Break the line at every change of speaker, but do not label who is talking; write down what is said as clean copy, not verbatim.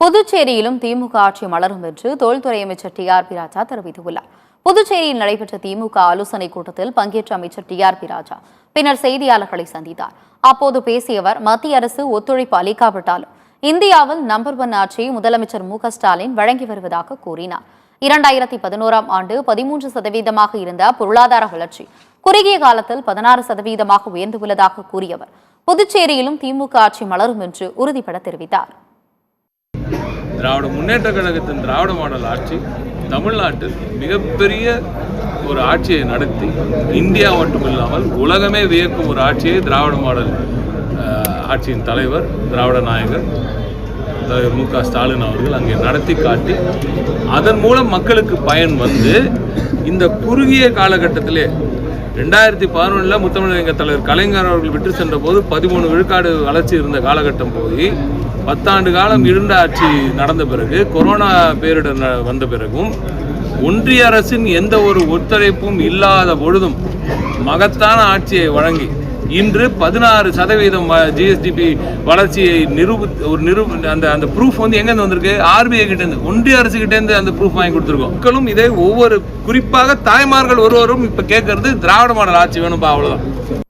புதுச்சேரியிலும் திமுக ஆட்சி மலரும் என்று தொழில்துறை அமைச்சர் டி.ஆர்.பி. ராஜா தெரிவித்துள்ளார். புதுச்சேரியில் நடைபெற்ற திமுக ஆலோசனைக் கூட்டத்தில் பங்கேற்ற அமைச்சர் டி.ஆர்.பி. ராஜா பின்னர் செய்தியாளர்களை சந்தித்தார். அப்போது பேசிய அவர், மத்திய அரசு ஒத்துழைப்பு அளிக்காவிட்டாலும் இந்தியாவில் நம்பர் 1 ஆட்சியை முதலமைச்சர் மு.க.ஸ்டாலின் வழங்கி வருவதாக கூறினார். 2011ஆம் ஆண்டு 13% இருந்த பொருளாதார வளர்ச்சி குறுகிய காலத்தில் 16% உயர்ந்துள்ளதாக கூறியவர், புதுச்சேரியிலும் திமுக ஆட்சி மலரும் என்று உறுதிபட தெரிவித்தார்.
திராவிட முன்னேற்ற கழகத்தின் திராவிட மாடல் ஆட்சி தமிழ்நாட்டில் மிகப்பெரிய ஒரு ஆட்சியை நடத்தி இந்தியா மட்டுமில்லாமல் உலகமே வியக்கும் ஒரு ஆட்சியை திராவிட மாடல் ஆட்சியின் தலைவர் திராவிட நாயகர் தலைவர் மு.க.ஸ்டாலின் அவர்கள் அங்கே நடத்தி காட்டி அதன் மூலம் மக்களுக்கு பயன் வந்து இந்த குறுகிய காலகட்டத்திலே 2011 முத்தமிழக தலைவர் கலைஞர் அவர்கள் விட்டு சென்ற போது 13 விழுக்காடு வளர்ச்சி இருந்த காலகட்டம் போய் 10 ஆண்டு காலம் இருண்ட ஆட்சி நடந்த பிறகு கொரோனா பேரிடர் வந்த பிறகும் ஒன்றிய அரசின் எந்த ஒரு ஒத்துழைப்பும் இல்லாத பொழுதும் மகத்தான ஆட்சியை வழங்கி இன்று 16% ஜிஎஸ்டிபி வளர்ச்சியை அந்த ப்ரூஃப் வந்து எங்கேருந்து வந்திருக்கு? ஆர்பிஐ கிட்டேருந்து, ஒன்றிய அரசு கிட்டேருந்து அந்த ப்ரூஃப் வாங்கி கொடுத்துருக்கோம். மக்களும் இதை ஒவ்வொரு குறிப்பாக தாய்மார்கள் ஒருவரும் இப்போ கேட்கறது திராவிட மாடல் ஆட்சி வேணும்பா, அவ்வளோதான்.